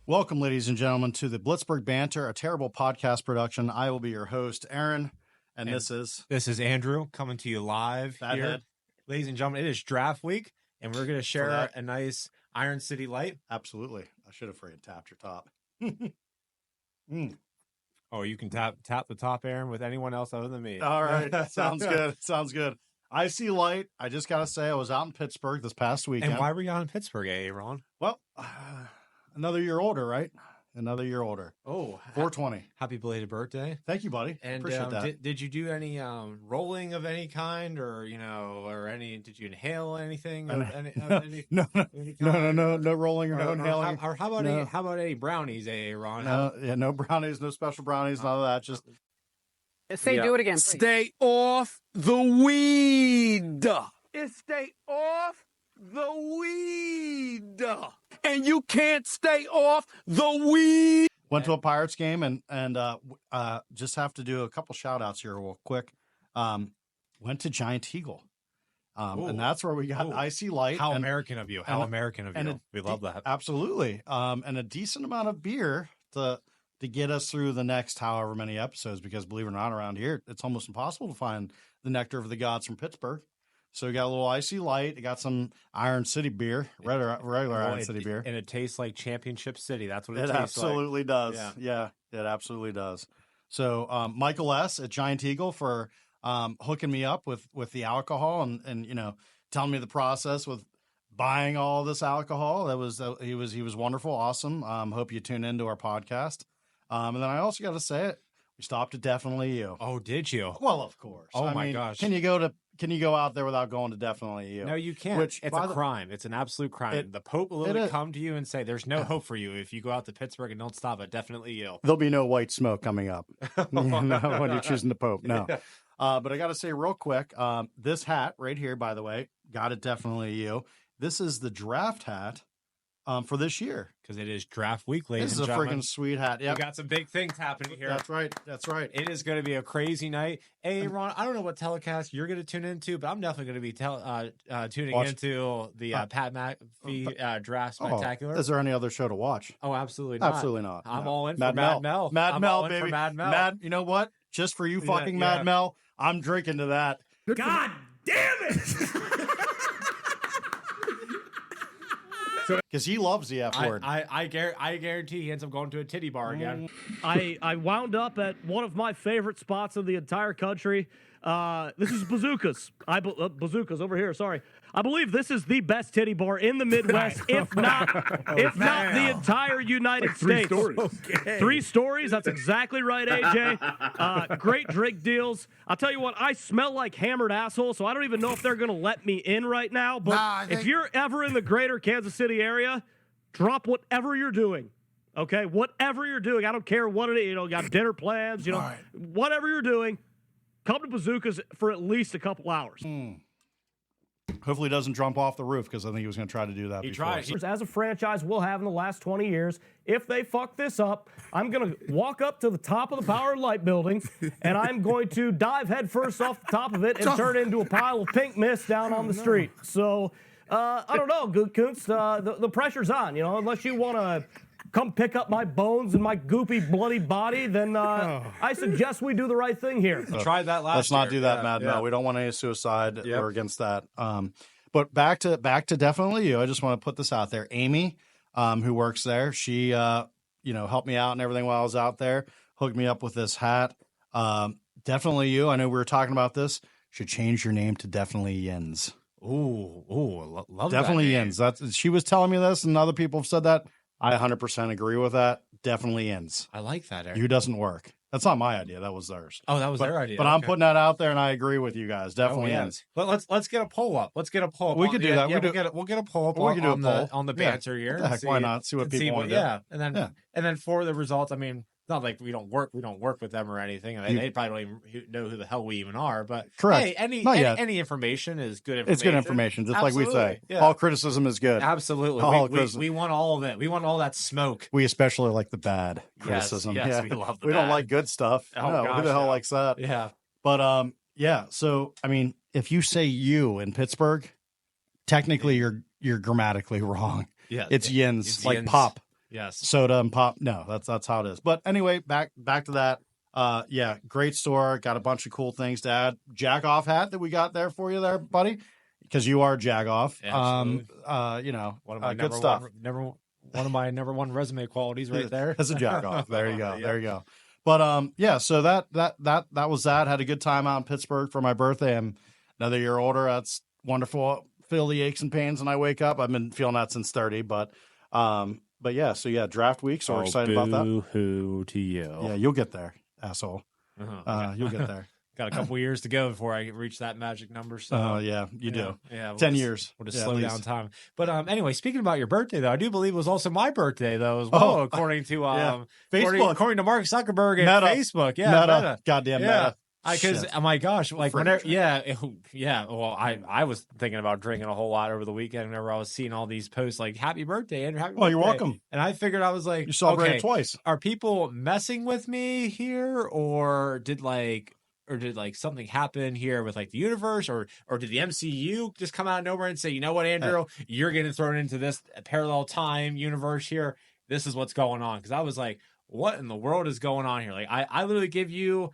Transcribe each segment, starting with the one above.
Welcome, ladies and gentlemen, to the Blitzburg Banter, a terrible podcast production. I will be your host, Aaron, and this is Andrew coming to you live Bad here. Head. Ladies and gentlemen, it is draft week, and we're going to share a nice Iron City Light. Absolutely. I should have freaking tapped your top. Oh, you can tap the top, Aaron, with anyone else other than me. All right. Sounds good. Sounds good. I see light. I just got to say, I was out in Pittsburgh this past weekend. And why were you out in Pittsburgh, Ron? Well, another year older, right? Another year older. Oh, 420. Happy belated birthday. Thank you, buddy. And appreciate that. Did you do any rolling of any kind, or did you inhale anything? No rolling or no inhaling. Or how about any brownies, Ron? No brownies, no special brownies, none of that. Just do it again. Please. Stay off the weed. Stay off the weed. And you can't stay off the weed. Went to a Pirates game and just have to do a couple shout outs here real quick. Went to Giant Eagle. And that's where we got Icy Light. How American of you. How American of you. We love that. Absolutely. And a decent amount of beer to get us through the next however many episodes, because believe it or not, around here, it's almost impossible to find the nectar of the gods from Pittsburgh. So we got a little Icy Light. We got some Iron City beer, regular Iron City beer. And it tastes like Championship City. That's what it tastes like. It absolutely does. Yeah, it absolutely does. So Michael S. at Giant Eagle for hooking me up with the alcohol and telling me the process with buying all this alcohol. That was he was wonderful, awesome. Hope you tune into our podcast. And then I also got to say it. We stopped at Definitely You. Oh, did you? Well, of course. Oh, my gosh. Can you go out there without going to Definitely You? No, you can't. It's a crime. It's an absolute crime. The Pope will literally come to you and say, there's no hope for you if you go out to Pittsburgh and don't stop at Definitely You. There'll be no white smoke coming up when you're choosing the Pope. No. But I got to say real quick, this hat right here, by the way, got it Definitely You. This is the draft hat for this year. Because it is draft week, ladies and gentlemen. This is a freaking sweet hat. Yep. We got some big things happening here. That's right. It is going to be a crazy night. Hey, Ron, I don't know what telecast you're going to tune into, but I'm definitely going to be tuning into the Pat McAfee Draft Spectacular. Is there any other show to watch? Oh, absolutely not. Absolutely not. I'm all in for Mad Mel. Mad Mel, baby. Mad Mel. You know what? Just for you fucking Mad Mel, I'm drinking to that. God damn it! Because he loves the F word. I guarantee he ends up going to a titty bar again. I wound up at one of my favorite spots in the entire country. This is Bazookas. Bazookas over here. Sorry. I believe this is the best titty bar in the Midwest, if not the entire United States. 3 stories. Okay. 3 stories. That's exactly right, AJ. Great drink deals. I'll tell you what, I smell like hammered asshole, so I don't even know if they're going to let me in right now. But if you're ever in the greater Kansas City area, drop whatever you're doing. Okay? Whatever you're doing. I don't care what it is. Got dinner plans, right. Whatever you're doing, come to Bazookas for at least a couple hours. Hopefully he doesn't jump off the roof, because I think he was going to try to do that before. Tried. As a franchise we'll have in the last 20 years, if they fuck this up, I'm going to walk up to the top of the Power and Light building, and I'm going to dive headfirst off the top of it and turn into a pile of pink mist down on the street. So, I don't know, Kuntz, the pressure's on, unless you want to come pick up my bones and my goopy, bloody body, then I suggest we do the right thing here. So tried that last year. Let's not do that, Mad Mel. We don't want any suicide. We're against that. But back to Definitely You. I just want to put this out there. Amy, who works there, she helped me out and everything while I was out there, hooked me up with this hat. Definitely You. I know we were talking about this. Should change your name to Definitely Yins. Ooh, love Definitely that Yins. She was telling me this, and other people have said that. I 100% agree with that. Definitely Yins. I like that, Eric. You doesn't work. That's not my idea. That was theirs. Oh, that was their idea. But I'm putting that out there, and I agree with you guys. Definitely Yins. But let's get a poll up. Let's get a poll up. We could do that. We'll get a poll up on the banter here. Heck, why not? See what people want to do. Yeah, and then for the results, I mean, it's not like we don't work with them or anything. I mean, they probably don't even know who the hell we even are. But correct. Hey, any information is good information. It's good information, just Absolutely. like we say. Yeah. All criticism is good. Absolutely. We want all of it. We want all that smoke. We especially like the bad criticism. Yes, we love the We bad. don't like good stuff. Oh, no, gosh, who the hell likes that? Yeah. But so I mean, if you say you in Pittsburgh, technically you're grammatically wrong. Yeah. It's Yins, It's like Yins. pop. Yes. soda and pop. No, that's how it is. But anyway, back to that. Yeah, great store. Got a bunch of cool things to add. Jagoff hat that we got there for you there, buddy, because you are Jagoff. You know, one of my good stuff. One of my number one resume qualities right there. That's a Jagoff. There you go. Yeah. There you go. But yeah, so that was that. Had a good time out in Pittsburgh for my birthday. I'm another year older. That's wonderful. Feel the aches and pains when I wake up. I've been feeling that since 30, but yeah, so yeah, draft week. So we're excited about that. Boo-hoo to you. Yeah, you'll get there, asshole. You'll get there. Got a couple years to go before I reach that magic number. So, Oh yeah, you do. Yeah, 10 years. We'll just Yeah, slow at down least. time. But anyway, speaking about your birthday, though, I do believe it was also my birthday, though, as well, according to Facebook. according to Mark Zuckerberg and Meta. Yeah, Meta. Goddamn Yeah. Meta. Because Shit. oh my gosh, like Friggin' whenever, shit. yeah. Well, I was thinking about drinking a whole lot over the weekend. Whenever I was seeing all these posts like "Happy Birthday" and "Happy Birthday," Well, you're welcome. and I figured I was like, You celebrated okay, twice. are people messing with me here, or did something happen here with like the universe, or did the MCU just come out of nowhere and say, you know what, Andrew, you're getting thrown into this parallel time universe here. This is what's going on. Because I was like, what in the world is going on here? Like I literally give you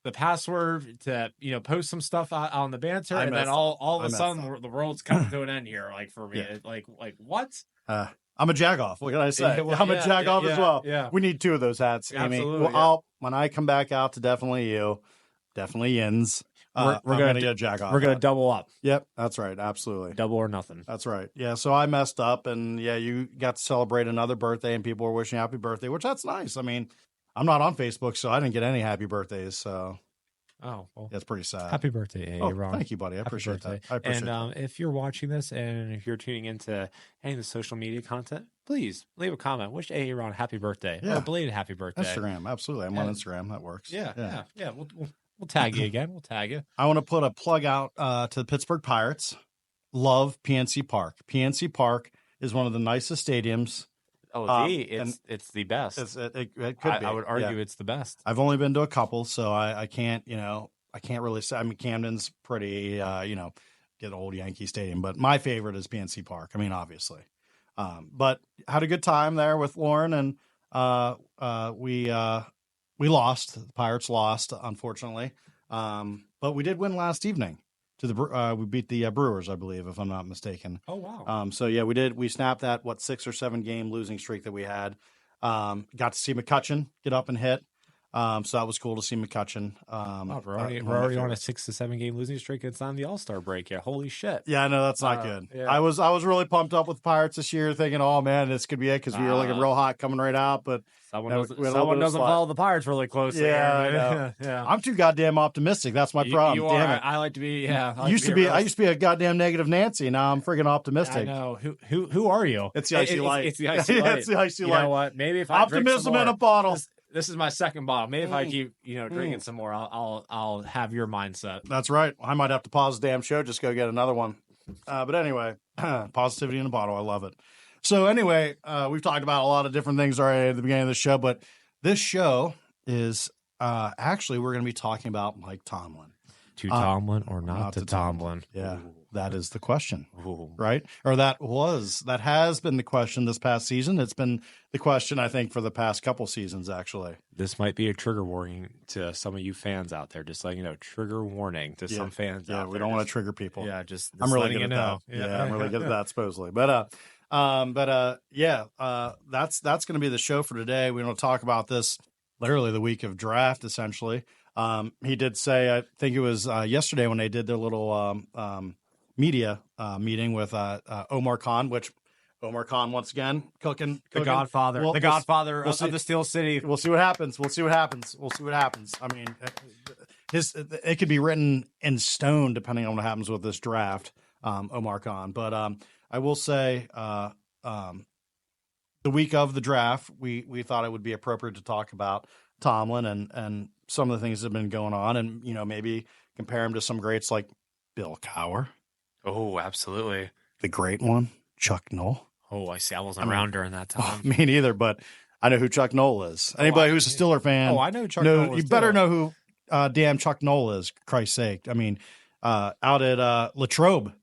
the password to post some stuff out on the banter, and then all of a sudden the world's coming to an end here. Like for me, like what? I'm a Jagoff. What can I say? Well, I'm a Jagoff as well. Yeah. We need 2 of those hats, Amy. Absolutely, Well, when I come back out to definitely Yins, we're I'm gonna get a Jagoff. We're gonna hat. double up. Yep, that's right. Absolutely. Double or nothing. That's right. Yeah, so I messed up, and yeah, you got to celebrate another birthday, and people were wishing happy birthday, which that's nice. I mean, I'm not on Facebook, so I didn't get any happy birthdays, so Oh, well, that's pretty sad. happy birthday, Ron. Thank you, buddy. I appreciate that. I appreciate and if you're watching this and if you're tuning into any of the social media content, please leave a comment. Wish Ron happy birthday. Yeah. Or a belated happy birthday. Instagram, absolutely. I'm on Instagram. That works. Yeah. We'll tag you again. We'll tag you. I want to put a plug out to the Pittsburgh Pirates. Love PNC Park. PNC Park is one of the nicest stadiums. Oh, it's the best. It could be. I would argue it's the best. I've only been to a couple, so I can't, I can't really say. I mean, Camden's pretty, get old Yankee Stadium, but my favorite is PNC Park. I mean, obviously. But had a good time there with Lauren, and we lost. The Pirates lost, unfortunately. But we did win last evening. We beat the Brewers, I believe, if I'm not mistaken. Oh, wow. So yeah, we did. We snapped that 6 or 7 game losing streak that we had. Got to see McCutchen get up and hit. So that was cool to see McCutchen. We're already on a 6 to 7 game losing streak. It's on the All-Star break. Yeah, holy shit. Yeah, no, that's not good. Yeah. I was really pumped up with the Pirates this year, thinking, oh man, this could be it because we were looking real hot coming right out. But someone doesn't follow the Pirates really closely. Yeah, I know. Yeah. I'm too goddamn optimistic. That's my problem. You Damn are. it. I like to be. Yeah. I used to be a goddamn negative Nancy. Now I'm freaking optimistic. I know. Who are you? It's the icy light. It's the icy light. It's the icy you light. You know what? Maybe if I optimism drink some in more, a bottle. This is my second bottle. Maybe if I keep drinking some more, I'll have your mindset. That's right. I might have to pause the damn show, just go get another one. But anyway, positivity in a bottle. I love it. So anyway, we've talked about a lot of different things already at the beginning of the show, but this show is actually we're going to be talking about Mike Tomlin. To Tomlin or not to Tomlin? Yeah. Ooh. That is the question, Ooh. right? Or that has been the question this past season. It's been the question, I think, for the past couple seasons, actually. This might be a trigger warning to some of you fans out there. Just trigger warning to some fans out there. Yeah, we don't want to trigger people. Yeah, just I'm really good letting at you that. know. Yeah, I'm really good at that, supposedly. But that's going to be the show for today. We're going to talk about this literally the week of draft, essentially. He did say, I think it was yesterday when they did their little media meeting with Omar Khan, which Omar Khan once again cooking. The Godfather, of the Steel City. We'll see what happens. I mean, it could be written in stone depending on what happens with this draft, Omar Khan. But I will say, the week of the draft, we thought it would be appropriate to talk about Tomlin and some of the things that have been going on, and maybe compare him to some greats like Bill Cowher. Oh, absolutely. The great one, Chuck Noll. Oh, I see. I wasn't around during that time. Me neither, but I know who Chuck Noll is. Anybody who's a Steeler fan. Oh, I know Chuck Noll is. You better know who damn Chuck Noll is, Christ's sake. I mean, out at Latrobe,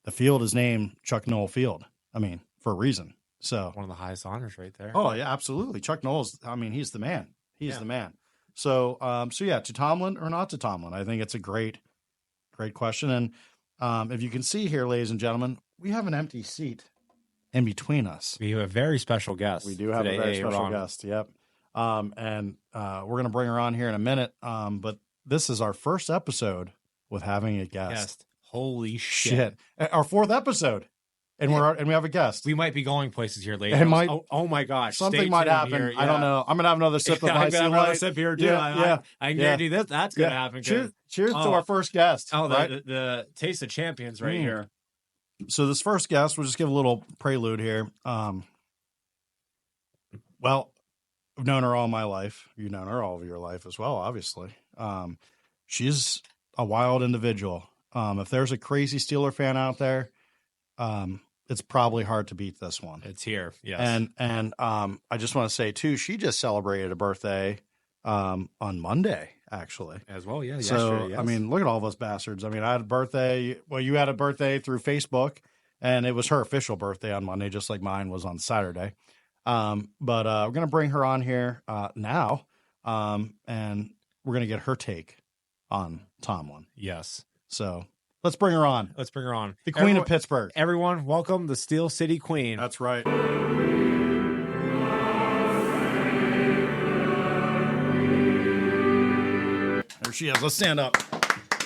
the field is named Chuck Noll Field. I mean, for a reason. So one of the highest honors right there. oh yeah, absolutely. Chuck Knowles. I mean, he's the man. He's the man. So so yeah, to Tomlin or not to Tomlin? I think it's a great question. And if you can see here, ladies and gentlemen, we have an empty seat in between us. We have a very special guest. We do have a very special guest. Yep. And we're going to bring her on here in a minute. But this is our first episode with having a guest. Holy shit. Our fourth episode. And we have a guest. We might be going places here later. It might, oh my gosh. Something might happen. Here. I don't know. I'm going to have another sip of I'm ice. gonna have another sip here too. Yeah. I can guarantee that's going to happen. Cheers to our first guest. Oh, right? the Taste of Champions right here. So this first guest, we'll just give a little prelude here. Well, I've known her all my life. You've known her all of your life as well, obviously. She's a wild individual. If there's a crazy Steeler fan out there, it's probably hard to beat this one. It's here, yes. And I just want to say too, she just celebrated a birthday on Monday, actually. As well, yeah. So yesterday, yes. I mean, look at all of us bastards. I mean, I had a birthday. Well, you had a birthday through Facebook, and it was her official birthday on Monday, just like mine was on Saturday. But we're gonna bring her on here now, and we're gonna get her take on Tomlin. Yes. So let's bring her on. Let's bring her on. The Queen of Pittsburgh. Everyone, welcome the Steel City Queen. That's right. There she is. Let's stand up.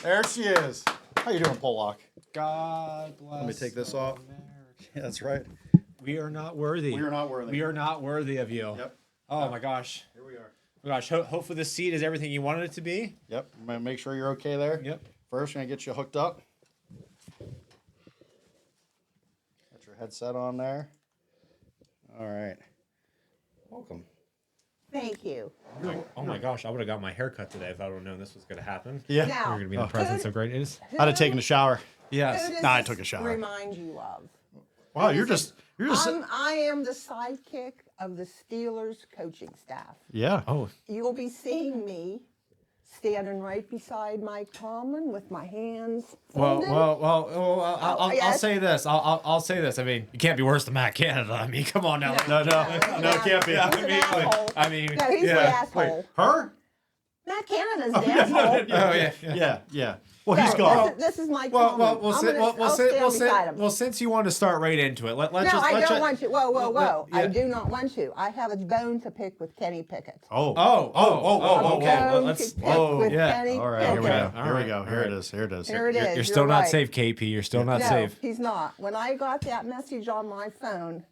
There she is. How you doing, Pollock? God bless. Let me take this off. Yeah, that's right. We are not worthy. We are not worthy. We are not worthy of you. Yep. Oh my gosh. Here we are. Oh my gosh. Hopefully this seat is everything you wanted it to be. Yep. I'm gonna make sure you're okay there. Yep. First, I'm gonna get you hooked up. Got your headset on there. All right. Welcome. Thank you. Oh my gosh. I would have got my hair cut today if I would have known this was going to happen. Yeah. We're Now, going to be in the presence of great news. I'd have taken a shower. Yes. who does Nah, I this took a shower. Remind you of? Wow, you're just I am the sidekick of the Steelers coaching staff. yeah. Oh, You'll be seeing me standing right beside Mike Tomlin with my hands folded. I'll yes. say this. I'll say this. I mean, you can't be worse than Matt Canada. I mean, come on now. No, it can't be. He's an asshole. I mean, No, he's the asshole. Her? Matt Canada's the asshole. Yeah. Well, he's No, gone. This is Mike Tomlin. I'll stand beside him. Well, since you want to start right into it, let's No, just. I don't want to. Whoa. Yeah. I do not want to. I have a bone to pick with Kenny Pickett. Oh. Okay. Well, let's. Kenny All right, here we Pickett. go. Here we go. Here it is. Here it is. Here it is. You're still not right. safe, KP. You're still not No, safe. he's not. When I got that message on my phone,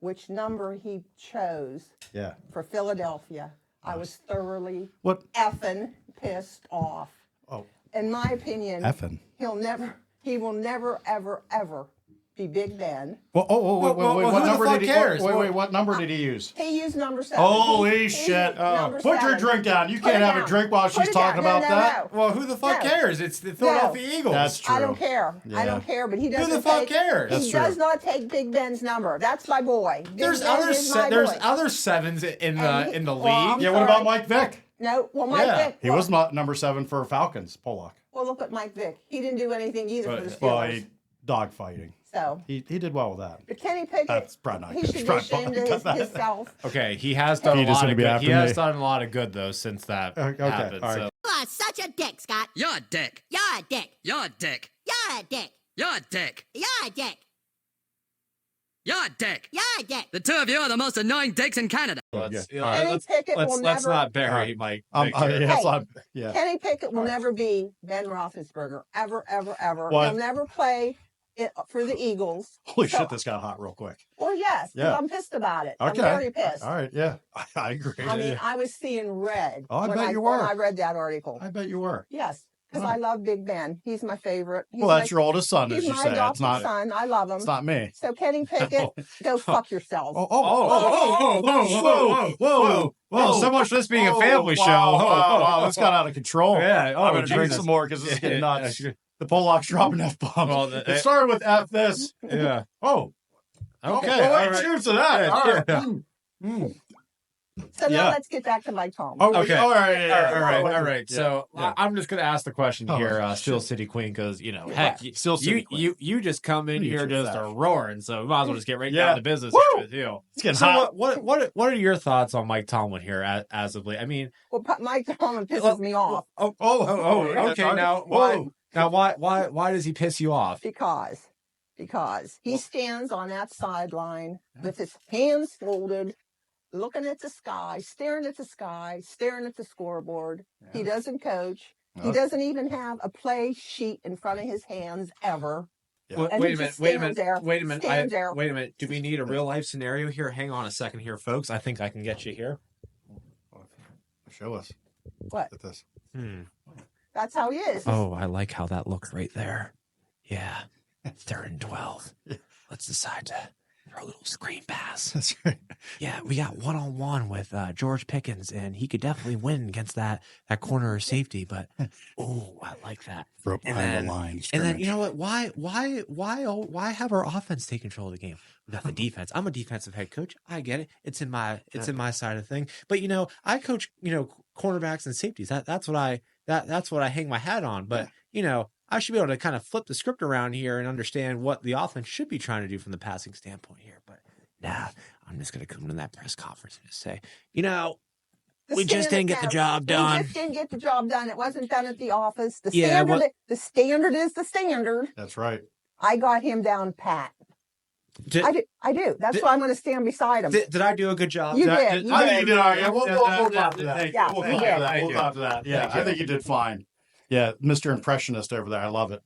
which number he chose Yeah. for Philadelphia, I was thoroughly What? effing pissed off. Oh. In my opinion, Effing. he will never, ever be Big Ben. Well, wait. well, What who the number fuck did he? cares? Wait. What number did he use? He used number 7. Holy He shit! number Put your 7. drink down. You Put can't it have a down. drink while Put she's it talking down. about No, that. no. Well, who the fuck No. cares? It's the Philadelphia Eagles. That's true. I don't care. Yeah. I don't care, but he doesn't the fuck take, cares? That's He true. does not take Big Ben's number. That's my boy. Big There's Ben other is my there's boy. other sevens in And the well, league. I'm Yeah. What about sorry. Mike Vick? No, well, Mike Vick. He was not number 7 for Falcons. Pollock. Well, look at Mike Vick. He didn't do anything either for the Steelers. By dog fighting. So, He did well with that. but Kenny Pickett, That's probably not he good. should He's be probably ashamed cut of that. himself. Okay, he has done He a just lot gonna of be good. after He has me. done a lot of good though since that Okay, happened. all right. So. You are such a dick, Scott. You're a dick. You're a dick. You're a dick. You're a dick. You're a dick. You're a dick. You're a dick. You're a dick. The two of you are the most annoying dicks in Canada. Let's Kenny Pickett will let's never. not bury Mike. Vick here. Yeah. Kenny Pickett will never be Ben Roethlisberger ever. Why? He'll never play it for the Eagles. Holy So- shit, this got hot real quick. Well, yes, 'cause Yeah. I'm pissed about it. Okay. I'm very pissed. All right, yeah. I agree. I mean, I was seeing red Oh, I when bet you when were. I read that article. I bet you were. Yes, because I love Big Ben. He's my favorite. He's Well, that's my, your oldest son, as he's you my say. It's adopted not. son. I love him. It's not me. So Kenny Pickett, go fuck yourself. Whoa! So much for this being a family show. Wow, this got out of control. Yeah. I'm gonna drink Jesus. some more because this is getting Yeah, nuts. yeah. The Pollock's dropping F-bombs. Well, It started with F this. Yeah. Oh. Okay. all Well, right. cheers to that. Yeah, All right. yeah. So now let's get back to Mike Tomlin. Oh, Okay. All right. All right. So I'm just going to ask the question here, Steel City Queen, because, heck, Steel City Queen. you just come in here just roaring, so we might as well just get right down to business here with you. It's getting so hot. What are your thoughts on Mike Tomlin here as of late? I mean, well, Mike Tomlin pisses me off. Okay. Now, why does he piss you off? Because he stands on that sideline with his hands folded, looking at the sky, staring at the scoreboard. Yeah. He doesn't coach. He doesn't even have a play sheet in front of his hands ever. Yeah. Wait a minute. Do we need a real life scenario here? Hang on a second here, folks. I think I can get you here. Show us. What? At this. That's how he is. Oh, I like how that looks right there. Yeah. 3rd and 12. Let's decide to throw a little screen pass. That's right. Yeah, we got 1-on-1 with George Pickens, and he could definitely win against that corner or safety. But I like that. Throw behind the line. And then you know what? Why have our offense take control of the game? We got the defense. I'm a defensive head coach. I get it. It's in my side of the thing. But I coach cornerbacks and safeties. That's what I hang my hat on. But I should be able to kind of flip the script around here and understand what the offense should be trying to do from the passing standpoint here. But I'm just going to come to that press conference and just say, we just didn't get the job done. We just didn't get the job done. It wasn't done at the office. The standard is the standard. That's right. I got him down pat. I do. That's why I'm going to stand beside him. Did I do a good job? You did. I think you did all right. We'll talk to that. Yeah, We'll talk to that. Yeah, I think you did fine. Yeah, Mr. Impressionist over there. I love it.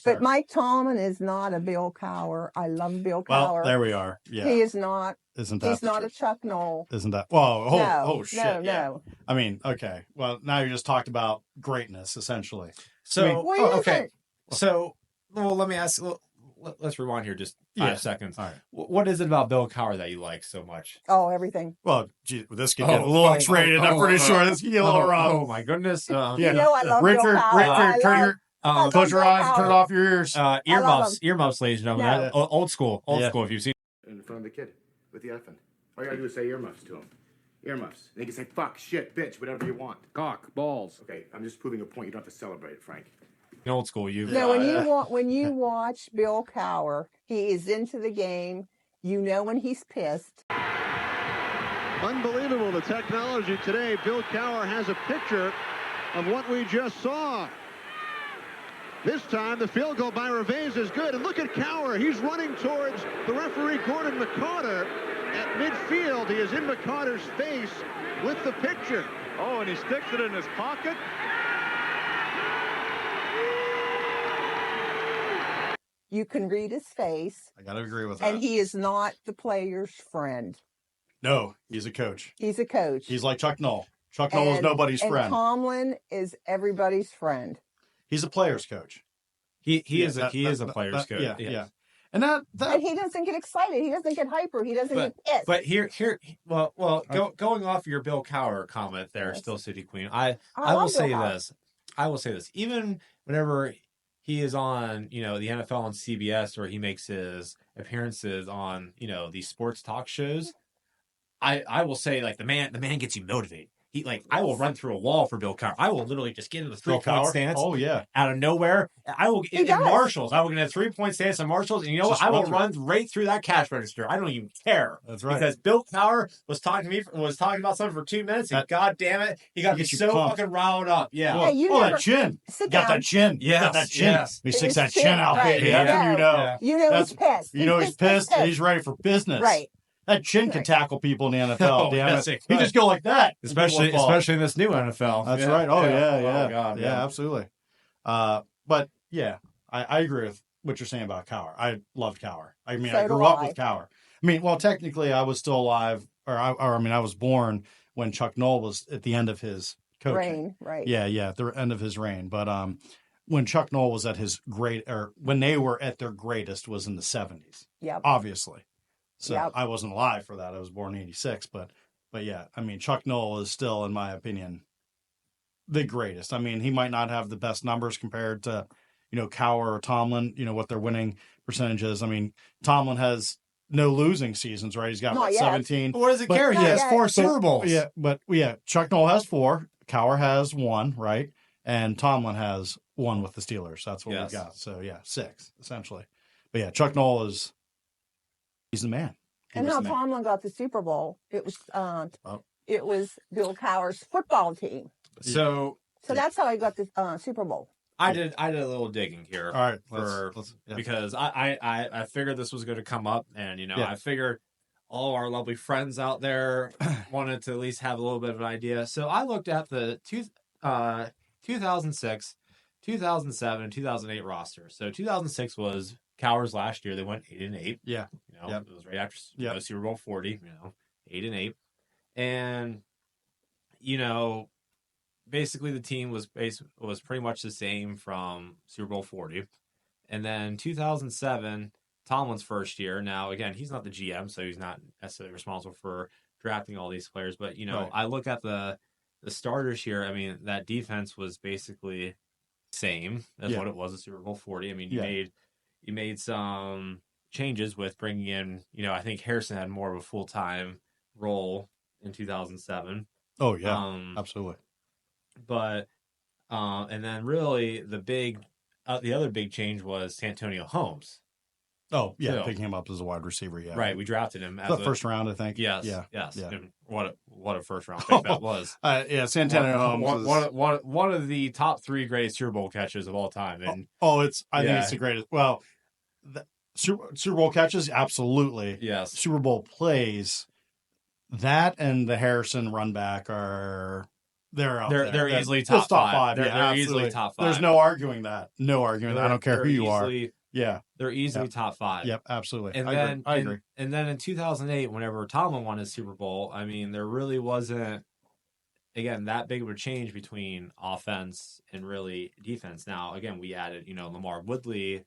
But Mike Tomlin is not a Bill Cowher. I love Bill Cowher. Well, there we are. Yeah. He is not. Isn't that He's not a Chuck Noll. Isn't that? Whoa, shit. No. I mean, okay. Well, now you just talked about greatness, essentially. So, let me ask. Let's rewind here just 5 seconds. All right. What is it about Bill Cowher that you like so much? Oh, everything. Well, this could get a little X-rated. I'm pretty sure this could get a little rough. Oh, my goodness. I love Richard, Bill Cowher. Close your eyes, turn off your ears. Earmuffs, ladies and gentlemen. No. Old school. If you've seen in front of the kid with the effing. All you gotta do is say earmuffs to him. Earmuffs. And they can say fuck, shit, bitch, whatever you want. Cock, balls. Okay, I'm just proving a point. You don't have to celebrate it, Frank. old school, when you watch Bill Cowher, he is into the game. When he's pissed. Unbelievable, the technology today. Bill Cowher has a picture of what we just saw. This time, the field goal by Reveiz is good. And look at Cowher. He's running towards the referee, Gordon McCarter. At midfield, he is in McCarter's face with the picture. Oh, and he sticks it in his pocket. You can read his face. I got to agree with that. And he is not the player's friend. No, he's a coach. He's a coach. He's like Chuck Noll. Chuck Noll was nobody's friend. Tomlin is everybody's friend. He's a player's coach. He is a player's coach. Yeah. And that and he doesn't get excited. He doesn't get hyper. He doesn't get pissed. But going off your Bill Cowher comment there, Still City Queen, I will say this. I will say this. Even whenever he is on, the NFL on CBS, or he makes his appearances on, these sports talk shows, I will say, like, the man gets you motivated. I will run through a wall for Bill Cowher. I will literally just get in the 3-point stance. Oh, yeah. Out of nowhere. I will in Marshalls. I will get in a 3-point stance in Marshalls. And you know what? I will run right through that cash register. I don't even care. That's right. Because Bill Cowher was talking about something for 2 minutes. And God damn it, he got me so fucking riled up. Yeah. That chin. Got that chin. Yes. Got that chin. Yes. He sticks that chin out, baby. Right. That's he's pissed. He's pissed and he's ready for business. Right. That chin can tackle people in the NFL. Damn it. He just go like that. Especially in this new NFL. That's right. Oh, yeah. Oh, God, yeah, absolutely. But, yeah, I agree with what you're saying about Cowher. I loved Cowher. I mean, I grew up with Cowher. I mean, well, technically, I was still alive, I was born when Chuck Noll was at the end of his coaching. Reign, right. Yeah, at the end of his reign. But when Chuck Noll was at his when they were at their greatest was in the 70s. Yep. Obviously. So I wasn't alive for that. I was born in 86. But yeah, I mean, Chuck Noll is still, in my opinion, the greatest. I mean, he might not have the best numbers compared to, Cowher or Tomlin, what their winning percentage is. I mean, Tomlin has no losing seasons, right? He's got Not what, yet. 17. But what does it But- care? He Not has yet. 4 Super Bowls. Yeah, but Chuck Noll has 4. Cowher has 1, right? And Tomlin has 1 with the Steelers. That's what Yes. we got. So 6 essentially. But yeah, Chuck Noll he's the man. He And was how the man. Tomlin got the Super Bowl, it was Oh. Bill Cowher's football team. So So that's how he got the Super Bowl. I did a little digging here. All right, because I figured this was going to come up, and Yeah. I figured all our lovely friends out there wanted to at least have a little bit of an idea. So I looked at the 2006, 2007, 2008 roster. So 2006 was Cowher's last year. They went 8-8. Yeah. Yep. It was right after Yep. Super Bowl 40. 8-8, and basically the team was pretty much the same from Super Bowl 40. And then 2007, Tomlin's first year. Now, again, he's not the GM, so he's not necessarily responsible for drafting all these players. But, Right. I look at the starters here. I mean, that defense was basically same as what it was at Super Bowl 40. I mean, you made some changes with bringing in, I think Harrison had more of a full-time role in 2007. Oh, yeah. Absolutely. But and then really the other big change was Santonio Holmes. Oh, yeah, too. picking him up as a wide receiver, yeah. Right, we drafted him as the first round, I think. Yes, Yeah. yes. Yeah. And what a first round pick that was. Yeah, Santonio Holmes is one of the top 3 greatest Super Bowl catches of all time. And I think it's the greatest. Well, Super Bowl catches, absolutely. Yes. Super Bowl plays, that and the Harrison run back they're out there. They're easily top 5. They're easily top 5. There's no arguing that. No arguing that. I don't care who you are. Yeah. They're easily top 5. Yep, absolutely. And I agree. And then in 2008, whenever Tomlin won his Super Bowl, I mean, there really wasn't, again, that big of a change between offense and really defense. Now, again, we added, Lamar Woodley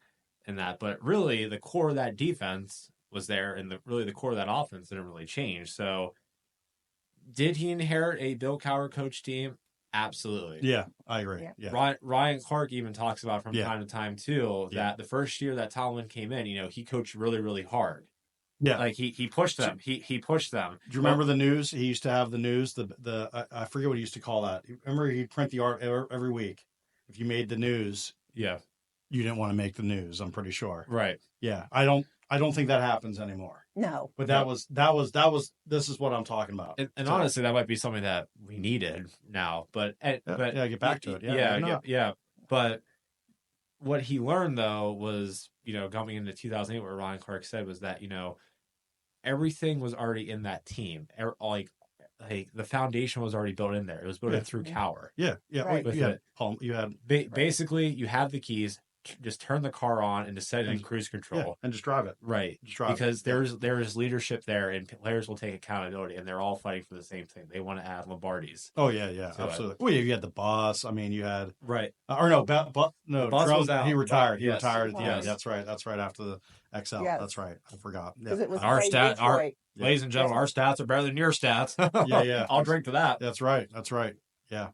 and that, but really the core of that defense was there, and the core of that offense didn't really change. So, did he inherit a Bill Cowher coach team? Absolutely. Yeah, I agree. Yeah. Ryan Clark even talks about from time to time too that the first year that Tomlin came in, he coached really, really hard. Yeah, like he pushed them. He pushed them. Do you remember the news? He used to have the news. I forget what he used to call that. Remember, he'd print the art every week. If you made the news, you didn't want to make the news. I'm pretty sure. Right. Yeah. I don't think that happens anymore. No. But this is what I'm talking about. And honestly, that might be something that we needed now. But get back to it. Yeah. But what he learned though was, coming into 2008, what Ryan Clark said was that, everything was already in that team. Like the foundation was already built in there. It was built in through Cowher. Yeah. Right. You had basically you have the keys. Just turn the car on and just set it in cruise control and just drive it. Right. Because there's leadership there, and players will take accountability, and they're all fighting for the same thing. They want to add Lombardi's. Oh yeah, absolutely. Well, you had the boss. I mean, you had the boss was out. He retired. He Yes. retired at the end. Yes. That's right after the XL. Yes. That's right. I forgot. Yeah. Because it was Ladies and gentlemen, our stats are better than your stats. Yeah. I'll drink to that. That's right. Yeah.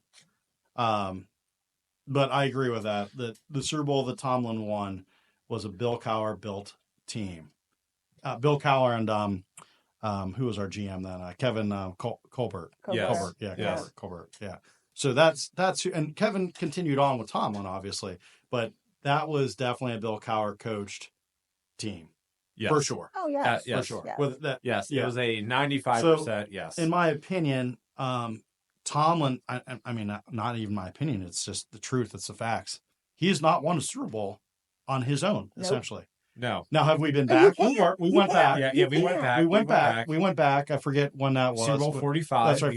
But I agree with that. The Super Bowl that Tomlin won was a Bill Cowher built team. Bill Cowher and who was our GM then? Kevin Colbert. Yes. Colbert. Yeah. Yes. Colbert. Yeah. So that's and Kevin continued on with Tomlin, obviously, but that was definitely a Bill Cowher coached team. Yes. For sure. Oh yeah. Yes. For sure. Yes. With that. Yes. Yeah. It was a 95%. Yes. In my opinion, Tomlin, I mean, not even my opinion. It's just the truth. It's the facts. He has not won a Super Bowl on his own, essentially. No. Now, have we been back? We went back. Yeah, we went back. We went back. I forget when that was. Super Bowl 45. That's right.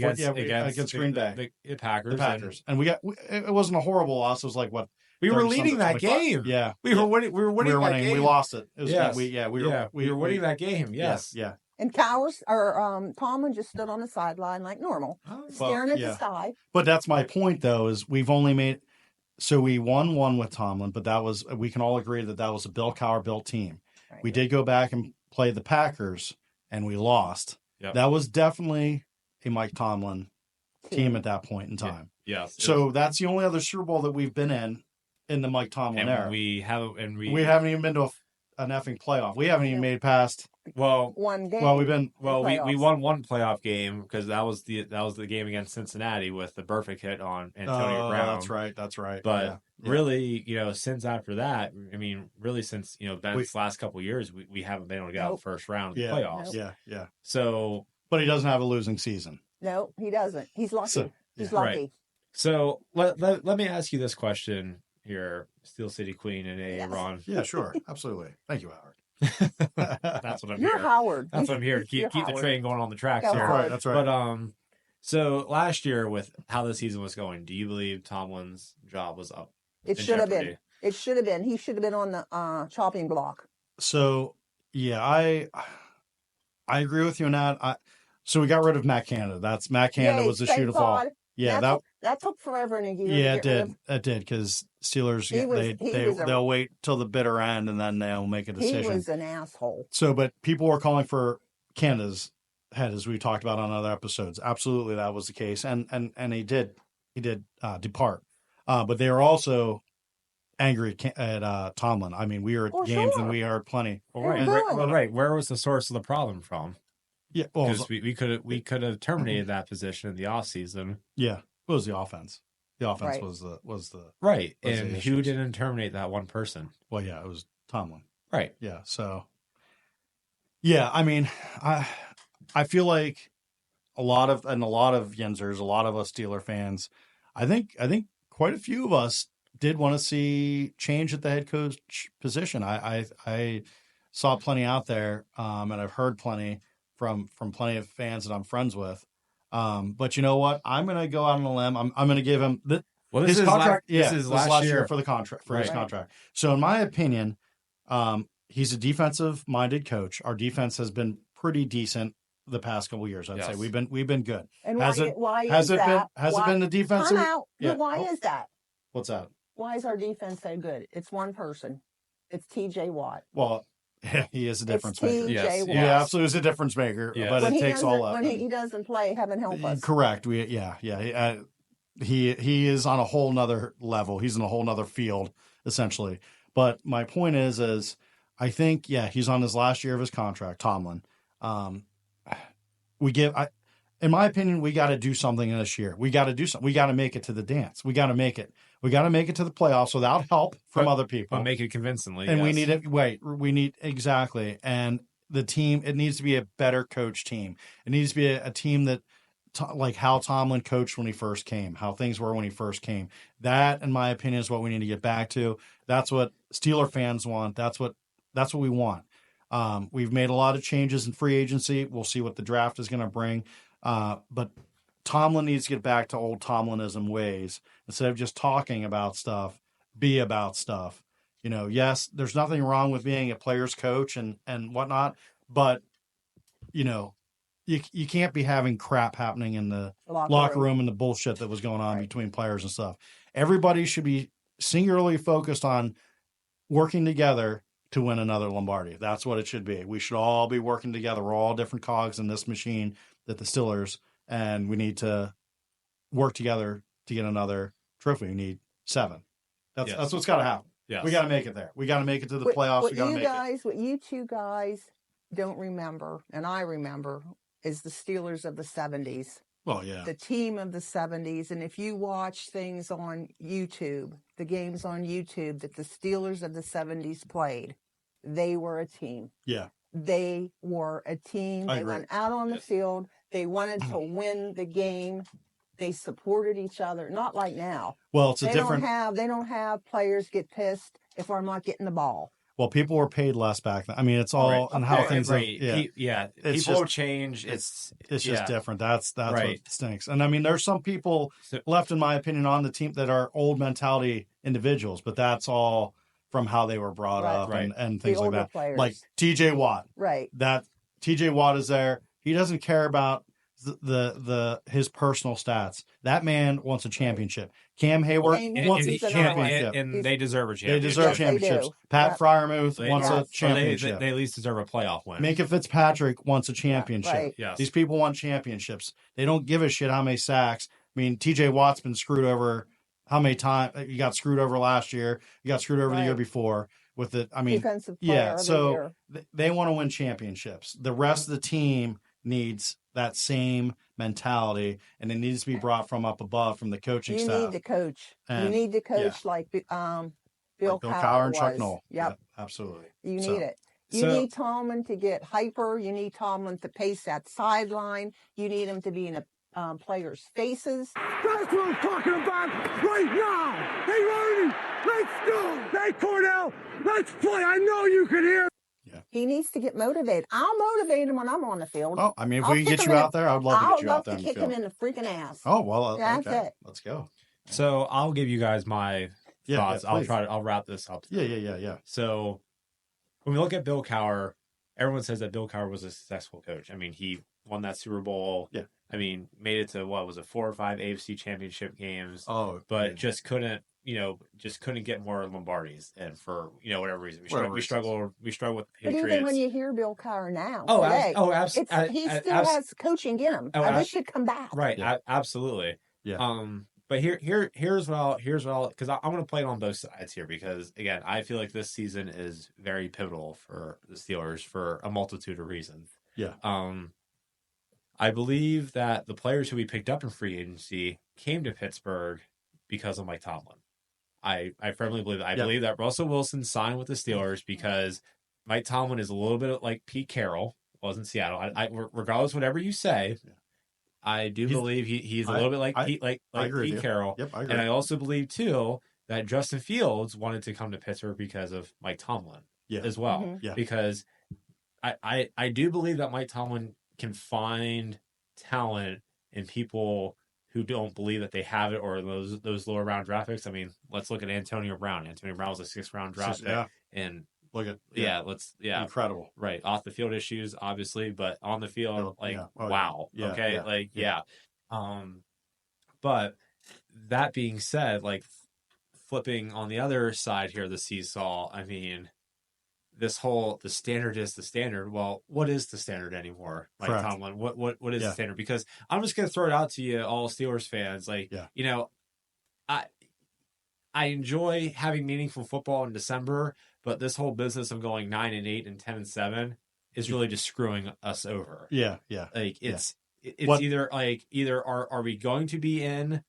Against Green Bay. The Packers. The Packers. And it wasn't a horrible loss. It was like, what? We were leading that 25. game. Yeah. We were winning that game. We lost it. We were winning that game. Yes. Yeah. And Tomlin just stood on the sideline like normal, staring at the sky. But that's my point, though, is we've only made. So we won one with Tomlin, but we can all agree that was a Bill Cowher built team. Right. We did go back and play the Packers, and we lost. Yep. That was definitely a Mike Tomlin team at that point in time. Yes. So that's the only other Super Bowl that we've been in the Mike Tomlin era. We haven't even been to an effing playoff. We haven't even made past. Well, one game. Well, we've been we won one playoff game because that was the game against Cincinnati with the perfect hit on Antonio Brown. That's right. But really, since after that, I mean, really since Ben's last couple of years, we haven't been able to get out of the first round of the playoffs. Yeah. So, but he doesn't have a losing season. No, he doesn't. He's lucky. He's lucky. Right. So let me ask you this question here, Steel City Queen and Ron. Yeah, sure, absolutely. Thank you, Howard. That's what I'm You're here. Howard. That's what I'm here to keep the train going on the tracks here. That's right. But so last year with how the season was going, do you believe Tomlin's job was up? It should have been. It should have been. He should have been on the chopping block. So yeah, I agree with you on that. So we got rid of Matt Canada. Matt Canada was the shoot of fall. Yeah, that took forever and a year. Yeah, it did because Steelers they'll wait till the bitter end and then they'll make a decision. He was an asshole. So, but people were calling for Canada's head, as we talked about on other episodes. Absolutely, that was the case, and he did depart. But they were also angry at Tomlin. I mean, we were at games and we heard plenlenty. Right. Where was the source of the problem from? Yeah, well, because we could have terminated that position in the offseason. Yeah, it was the offense. The offense was the right. And who didn't terminate that one person? Well, yeah, it was Tomlin. Right. Yeah. So, yeah, I mean, I feel like a lot of Yinzers, a lot of us Steeler fans, I think quite a few of us did want to see change at the head coach position. I saw plenty out there, and I've heard plenty from plenty of fans that I'm friends with. But you know what? I'm going to go out on a limb. I'm going to give him his contract. This is last year for the contract his contract. So in my opinion, he's a defensive-minded coach. Our defense has been pretty decent the past couple of years. I'd say we've been good. And why is that? Has it been the defensive? Come out. Yeah. Why is that? What's that? Why is our defense so good? It's one person. It's T.J. Watt. Well, he is a difference maker. Yes. He absolutely is a difference maker. Yeah. But it takes all up. When he doesn't play, heaven help us. Correct. He is on a whole nother level. He's in a whole nother field, essentially. But my point is I think, he's on his last year of his contract, Tomlin. In my opinion, we got to do something this year. We got to do something. We got to make it to the dance. We got to make it. We got to make it to the playoffs without help from other people. But make it convincingly. And we need it. We need exactly. And the team, it needs to be a better coach team. It needs to be a team that, like how Tomlin coached when he first came, how things were when he first came. That, in my opinion, is what we need to get back to. That's what Steeler fans want. That's what we want. We've made a lot of changes in free agency. We'll see what the draft is going to bring. But Tomlin needs to get back to old Tomlinism ways. Instead of just talking about stuff, be about stuff. Yes, there's nothing wrong with being a player's coach and whatnot, but you can't be having crap happening in the locker room and the bullshit that was going on between players and stuff. Everybody should be singularly focused on working together to win another Lombardi. That's what it should be. We should all be working together. We're all different cogs in this machine that the Steelers, and we need to work together to get another trophy. We need 7. That's what's got to happen. Yes. We got to make it there. We got to make it to the playoffs. What you two guys don't remember, and I remember, is the Steelers of the 70s. Well, yeah. The team of the 70s. And if you watch things on YouTube, the games on YouTube that the Steelers of the 70s played, they were a team. Yeah. They were a team. They went out on the field. They wanted to win the game. They supported each other. Not like now. Well, it's they don't have players get pissed if I'm not getting the ball. Well, people were paid less back then. I mean, it's all on how things are. It's people change. It's just different. That's what stinks. And I mean, there's some people left, in my opinion, on the team that are old mentality individuals, but that's all from how they were brought up and things like that. Players. Like TJ Watt. Right. That TJ Watt is there. He doesn't care about his personal stats. That man wants a championship. Cam Hayward wants a championship. And they deserve a championship. They deserve championships. Pat Fryermuth wants a championship. They at least deserve a playoff win. Minka Fitzpatrick wants a championship. Right. Yes. These people want championships. They don't give a shit how many sacks. I mean, TJ Watt's been screwed over how many times? You got screwed over last year. You got screwed over the year before with it. I mean, defensive player of the so year. they want to win championships. The rest of the team needs that same mentality, and it needs to be brought from up above, from the coaching You staff. need to coach. And, you need to coach like Bill Cowher and Chuck was. Noll. Yep. Absolutely. You need it. You So- need Tomlin to get hyper. You need Tomlin to pace that sideline. You need him to be in the players' faces. That's what I'm talking about right now. Hey, Ronnie, let's go. Hey, Cornell, let's play. I know you can hear. He needs to get motivated. I'll motivate him when I'm on the field. Oh, I mean, if I'll we can kick get him you in out there, I would love to get you out there. I'll love to kick him in the freaking ass. Oh, well, That's okay. it. Let's go. So I'll give you guys my thoughts. please. I'll wrap this up. Yeah. So when we look at Bill Cowher, everyone says that Bill Cowher was a successful coach. I mean, he won that Super Bowl. Yeah. I mean, made it to 4 or 5 AFC championship games. Oh, but just couldn't get more Lombardis, and for whatever reason we struggle with the But Patriots. even when you hear Bill Cowher now, he still has coaching in him. This should come back. Right, absolutely. Yeah. But here's what I'll because I'm going to play it on both sides here, because again, I feel like this season is very pivotal for the Steelers for a multitude of reasons. Yeah. I believe that the players who we picked up in free agency came to Pittsburgh because of Mike Tomlin. I firmly believe that. I believe that Russell Wilson signed with the Steelers because Mike Tomlin is a little bit like Pete Carroll was in Seattle. I regardless of whatever you say, I do believe he's a little bit like Pete Carroll. Yep, I agree. And I also believe too that Justin Fields wanted to come to Pittsburgh because of Mike Tomlin as well. Mm-hmm. Yeah. Because I do believe that Mike Tomlin can find talent in people who don't believe that they have it, or those lower round draft picks. I mean, let's look at Antonio Brown. Antonio Brown was a 6th round draft pick. And look at incredible. Right. Off the field issues, obviously, but on the field, wow. Yeah. Okay. But that being said, flipping on the other side here, the seesaw, I mean, the standard is the standard. Well, what is the standard anymore, Mike Tomlin? What is the standard? Because I'm just going to throw it out to you, all Steelers fans. I enjoy having meaningful football in December, but this whole business of going 9-8 and 10-7 is really just screwing us over. Yeah. It's either are we going to be in,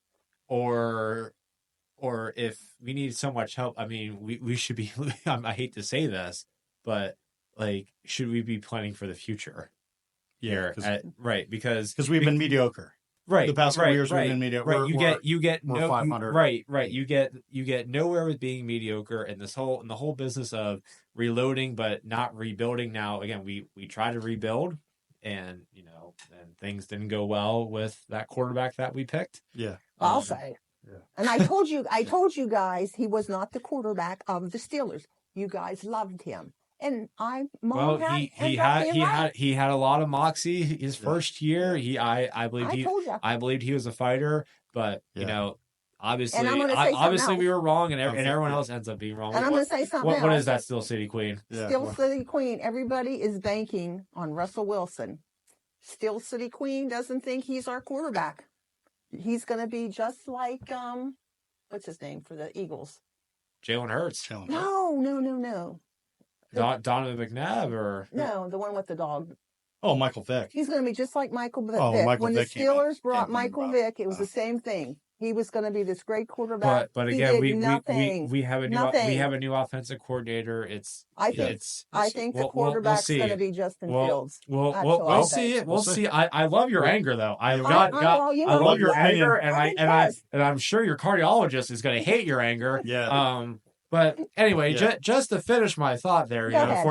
or if we need so much help, I mean, we should be. I hate to say this, but should we be planning for the future? Yeah, because we've been mediocre. Right, the past couple years we've been mediocre. Right, you get we're 500. Right, you get nowhere with being mediocre, and the whole business of reloading but not rebuilding. Now again, we try to rebuild, and and things didn't go well with that quarterback that we picked. Yeah, I'll say. Yeah. And I told you guys he was not the quarterback of the Steelers. You guys loved him. And he had a lot of moxie his first year. I believed he was a fighter, but obviously we were wrong, and everyone else ends up being wrong. And I'm going to say something else. What is that, Steel City Queen? Steel City Queen. Everybody is banking on Russell Wilson. Steel City Queen doesn't think he's our quarterback. He's going to be just like what's his name for the Eagles? Jalen Hurts. No. Donovan McNabb or no, the one with the dog. Oh, Michael Vick. He's going to be just like Michael Vick. When the Steelers brought Michael Vick, it was the same thing. He was going to be this great quarterback. But again, we have a new offensive coordinator. I think the quarterback's going to be Justin Fields. We'll see it. We'll see. I love your anger though. I love your anger, and I'm sure your cardiologist is going to hate your anger. Yeah. But anyway, just to finish my thought there,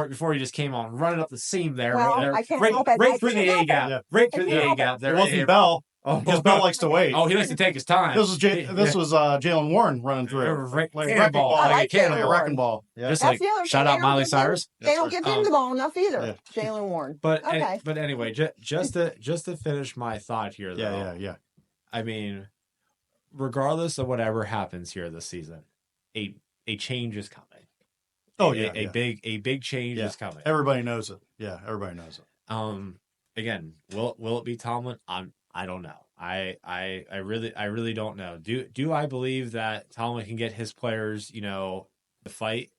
before you just came on running up the seam there, I can't help it. Right through the A gap, right through the A gap. There, it wasn't Bell. Because Bell likes to wait. Oh, he likes to take his time. This was Jalen Warren running through like a wrecking ball. Yeah. Just like shout out Miley Cyrus. They don't give him the ball enough either. Yeah. Jalen Warren. But anyway, just to finish my thought here, though. Yeah. I mean, regardless of whatever happens here this season, a change is coming. A big change is coming. Everybody knows it. Yeah, everybody knows it. Again, will it be Tomlin? I don't know. I really don't know. Do I believe that Tomlin can get his players, to fight?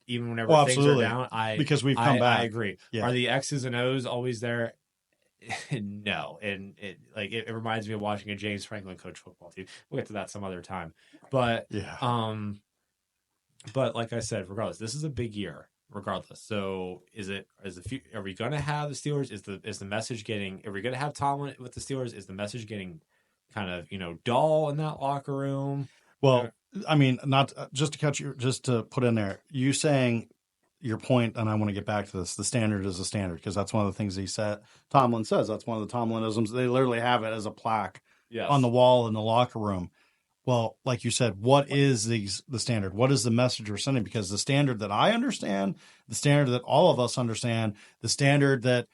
even whenever Oh, things absolutely. are down. Because we've come back. I agree. Yeah. Are the X's and O's always there? No. And it reminds me of watching a James Franklin coach football team. We'll get to that some other time. But but like I said, regardless, this is a big year. Regardless, so are we going to have the Steelers? Is the message getting? Are we going to have Tomlin with the Steelers? Is the message getting kind of dull in that locker room? Well, I mean, not just to cut you, just to put in there, you saying your point, and I want to get back to this. The standard is a standard because that's one of the things he said. Tomlin says that's one of the Tomlinisms. They literally have it as a plaque on the wall in the locker room. Well, like you said, what is the standard? What is the message we're sending? Because the standard that I understand, the standard that all of us understand, the standard that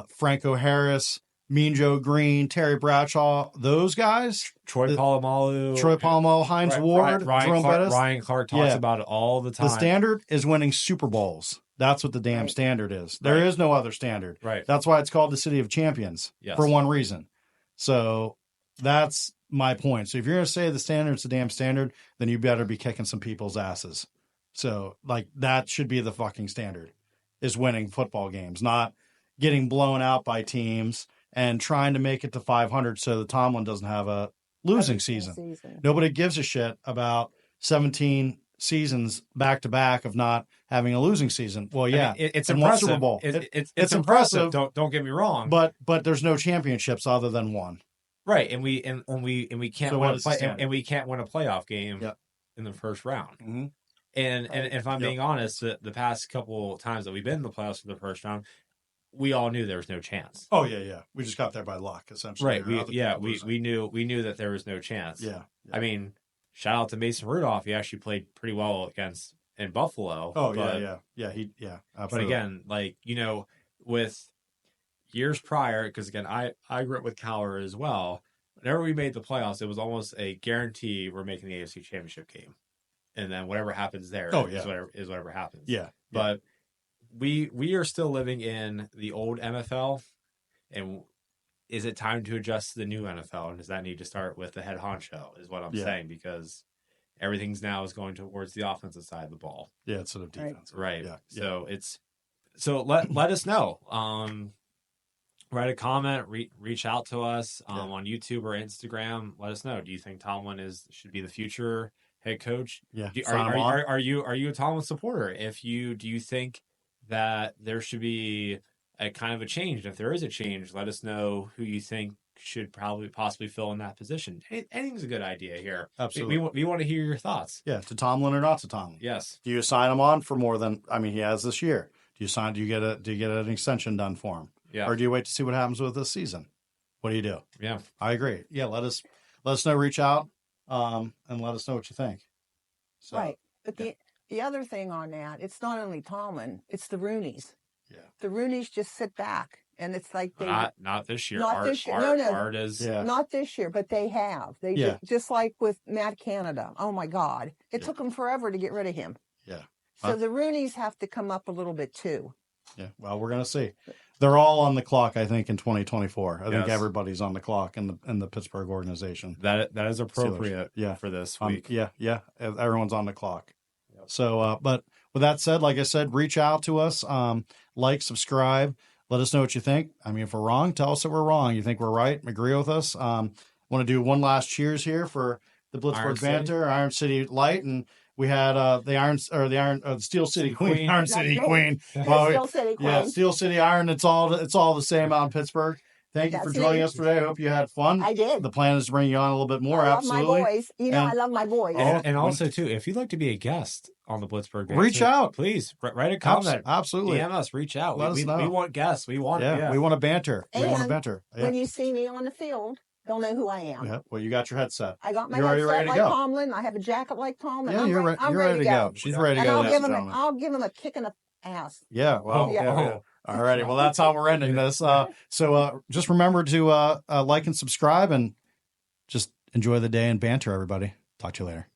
Franco Harris, Mean Joe Green, Terry Bradshaw, those guys, Troy Polamalu, Hines Ward, Jerome Bettis, Ryan Clark talks about it all the time. The standard is winning Super Bowls. That's what the damn standard is. There is no other standard. Right. That's why it's called the City of Champions for one reason. So that's my point. So if you're going to say the standard's the damn standard, then you better be kicking some people's asses. So that should be the fucking standard, is winning football games, not getting blown out by teams and trying to make it to 500 so that Tomlin doesn't have a losing season. Nobody gives a shit about 17 seasons back to back of not having a losing season. Well, yeah, I mean, it's and impressive. Super Bowl. It's impressive. Don't get me wrong. But there's no championships other than one. Right, and we can't win we can't win a playoff game in the first round. Mm-hmm. And if I'm being honest, the past couple times that we've been in the playoffs in the first round, we all knew there was no chance. Oh yeah. We just got there by luck, essentially. Right. We knew that there was no chance. Yeah. I mean, shout out to Mason Rudolph. He actually played pretty well in Buffalo. Oh yeah. Absolutely. But again, with years prior, because again, I grew up with Cowher as well. Whenever we made the playoffs, it was almost a guarantee we're making the AFC Championship game, and then whatever happens there is whatever happens. Yeah, but we are still living in the old NFL, and is it time to adjust to the new NFL? And does that need to start with the head honcho? Is what I'm saying, because everything's now is going towards the offensive side of the ball. Yeah, instead of defense. Right. Yeah. So let us know. Write a comment, reach out to us on YouTube or Instagram. Let us know. Do you think Tomlin should be the future head coach? Yeah. Are you a Tomlin supporter? Do you think that there should be a kind of a change? And if there is a change, let us know who you think should possibly fill in that position. Anything's a good idea here. Absolutely. We want to hear your thoughts. Yeah, to Tomlin or not to Tomlin. Yes. Do you sign him on for more than he has this year? Do you get an extension done for him? Yeah. Or do you wait to see what happens with this season? What do you do? Yeah. I agree. Yeah, let us know, reach out, and let us know what you think. So, right. But the other thing on that, it's not only Tomlin, it's the Roonies. Yeah. The Roonies just sit back, and it's like they not this year. Not this year. No. Art is not this year, but they have. They just like with Matt Canada. Oh my God, it took them forever to get rid of him. Yeah. So the Roonies have to come up a little bit too. Yeah. Well, we're gonna see. They're all on the clock, I think, in 2024. I think everybody's on the clock in the Pittsburgh organization. That is appropriate for this week. Yeah. Everyone's on the clock. Yep. So, but with that said, like I said, reach out to us, like, subscribe, let us know what you think. I mean, if we're wrong, tell us that we're wrong. You think we're right? Agree with us. Want to do one last cheers here for the Blitzburg Banter, Iron City Light, and we had the Steel City Queen, Iron City Queen. Steel City Queen. Yeah, Steel City Iron. It's all the same out in Pittsburgh. Thank you for joining us today. I hope you had fun. I did. The plan is to bring you on a little bit more. I love absolutely. My boys. I love my boys. And also too, if you'd like to be a guest on the Blitzburg Banter, reach out. Please write a comment. Absolutely. DM us. Reach out. Let us know. We want guests. We want we want to banter. And we want to banter. Yeah. When you see me on the field, they'll know who I am. Yeah. Well, you got your headset. I got my headset like Tomlin. I have a jacket like Tomlin. Yeah, you're ready to go. She's ready to go. I'll give him a kick in the ass. Yeah. Well. All righty. Well, that's how we're ending this. So just remember to like and subscribe, and just enjoy the day and banter, everybody. Talk to you later.